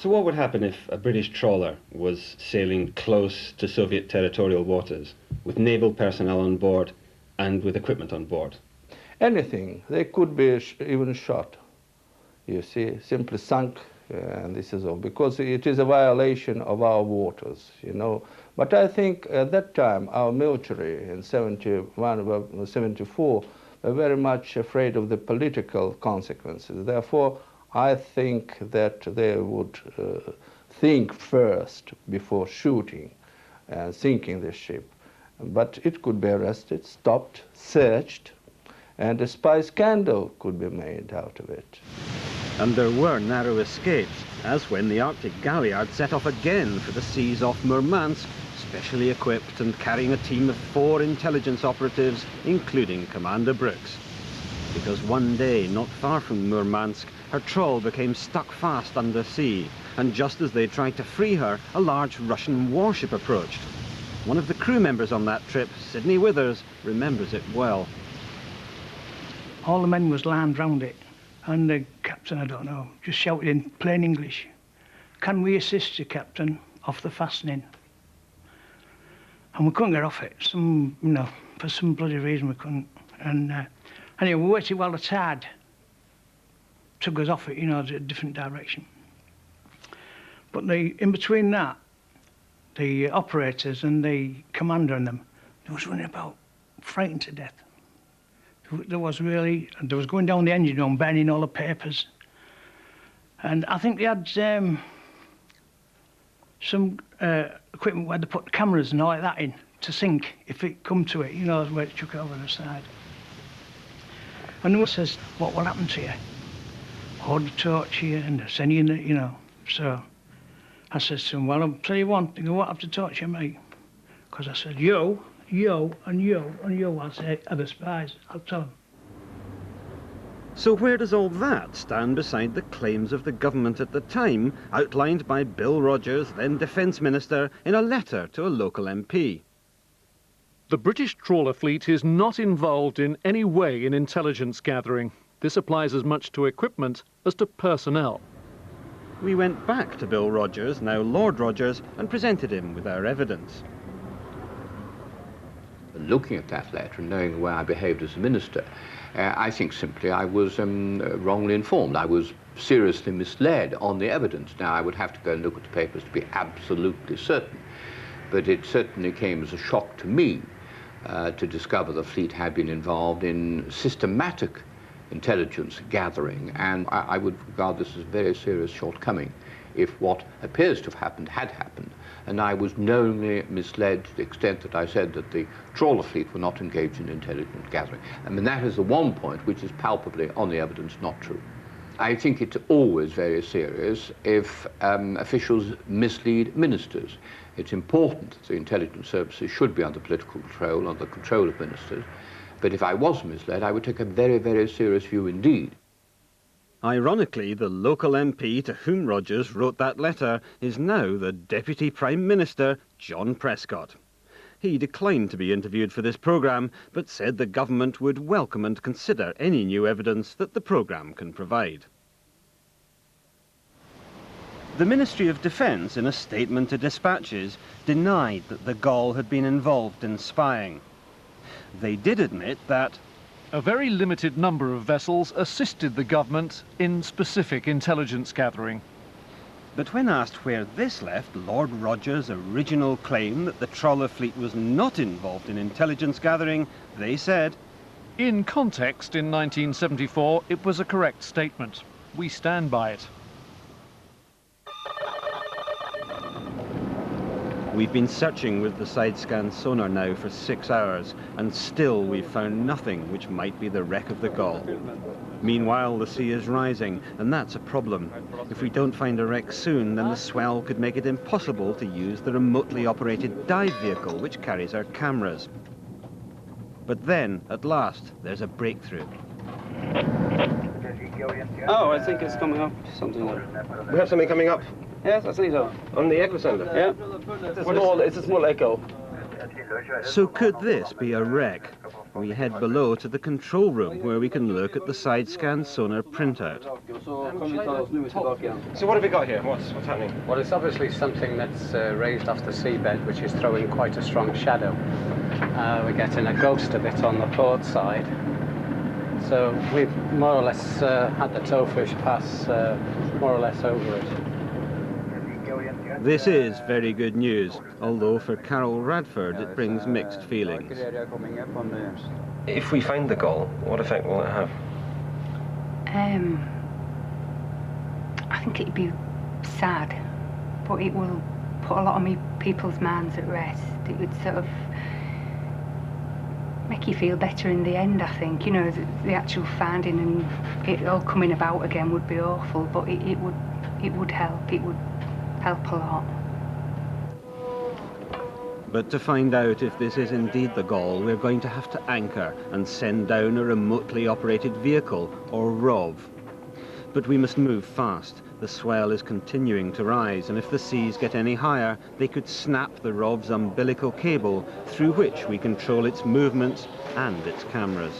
So what would happen if a British trawler was sailing close to Soviet territorial waters, with naval personnel on board and with equipment on board? Anything. They could be even shot, you see, simply sunk, and this is all, because it is a violation of our waters, you know. But I think at that time, our military in 71, 74, were very much afraid of the political consequences. Therefore, I think that they would think first before shooting and sinking the ship. But it could be arrested, stopped, searched, and a spy scandal could be made out of it. And there were narrow escapes, as when the Arctic galliard set off again for the seas off Murmansk, specially equipped and carrying a team of 4 intelligence operatives, including Commander Brooks. Because one day, not far from Murmansk, her trawl became stuck fast under sea, and just as they tried to free her, a large Russian warship approached. One of the crew members on that trip, Sidney Withers, remembers it well. All the men was lined round it, and the captain, I don't know, just shouted in plain English, "Can we assist you, Captain, off the fastening?" And we couldn't get off it, for some bloody reason we couldn't. And anyway, we waited while the tide took us off it, a different direction. But in between that, the operators and the commander and them, they was running about, frightened to death. There was going down the engine room, burning all the papers. And I think they had some equipment where they put cameras and all like that in to sync if it come to it, where it took over the side. And one says, "What will happen to you? Hold the torch here and send you, So I says to him, "Well, I'll tell you one thing, I won't have to torture me." Because I said, you, and you, I'll say, are the spies, I'll tell them. So where does all that stand beside the claims of the government at the time, outlined by Bill Rogers, then Defence Minister, in a letter to a local MP? The British trawler fleet is not involved in any way in intelligence gathering. This applies as much to equipment as to personnel. We went back to Bill Rogers, now Lord Rogers, and presented him with our evidence. Looking at that letter and knowing the way I behaved as a minister, I think simply I was wrongly informed. I was seriously misled on the evidence. Now, I would have to go and look at the papers to be absolutely certain, but it certainly came as a shock to me to discover the fleet had been involved in systematic intelligence gathering, and I would regard this as a very serious shortcoming if what appears to have happened had happened, and I was knowingly misled to the extent that I said that the trawler fleet were not engaged in intelligence gathering. I mean, that is the one point which is palpably on the evidence not true. I think it's always very serious if officials mislead ministers. It's important that the intelligence services should be under political control, under the control of ministers, but if I was misled, I would take a very, very serious view indeed. Ironically, the local MP to whom Rogers wrote that letter is now the Deputy Prime Minister, John Prescott. He declined to be interviewed for this programme, but said the government would welcome and consider any new evidence that the programme can provide. The Ministry of Defence, in a statement to dispatches, denied that the Gaul had been involved in spying. They did admit that a very limited number of vessels assisted the government in specific intelligence gathering. But when asked where this left Lord Rogers' original claim that the trawler fleet was not involved in intelligence gathering, they said, in context, in 1974, it was a correct statement. We stand by it. We've been searching with the side-scan sonar now for 6 hours, and still we've found nothing which might be the wreck of the Gaul. Meanwhile, the sea is rising, and that's a problem. If we don't find a wreck soon, then the swell could make it impossible to use the remotely operated dive vehicle which carries our cameras. But then, at last, there's a breakthrough. Oh, I think it's coming up, something like that. We have something coming up? Yes, I think so. On the echo sender? Yeah. It's a small echo. So could this be a wreck? We head below to the control room where we can look at the side-scan sonar printout. So what have we got here? What's happening? Well, it's obviously something that's raised off the seabed, which is throwing quite a strong shadow. We're getting a ghost of it on the port side. So we've more or less had the towfish pass more or less over it. This is very good news, although for Carol Radford it brings mixed feelings. If we find the Gaul, what effect will it have? I think it'd be sad, but it will put a lot of people's minds at rest. It would sort of make you feel better in the end, I think. You know, the actual finding and it all coming about again would be awful, but it would help. It would help a lot. But to find out if this is indeed the Gaul, we're going to have to anchor and send down a remotely operated vehicle, or ROV. But we must move fast. The swell is continuing to rise, and if the seas get any higher, they could snap the ROV's umbilical cable, through which we control its movements and its cameras.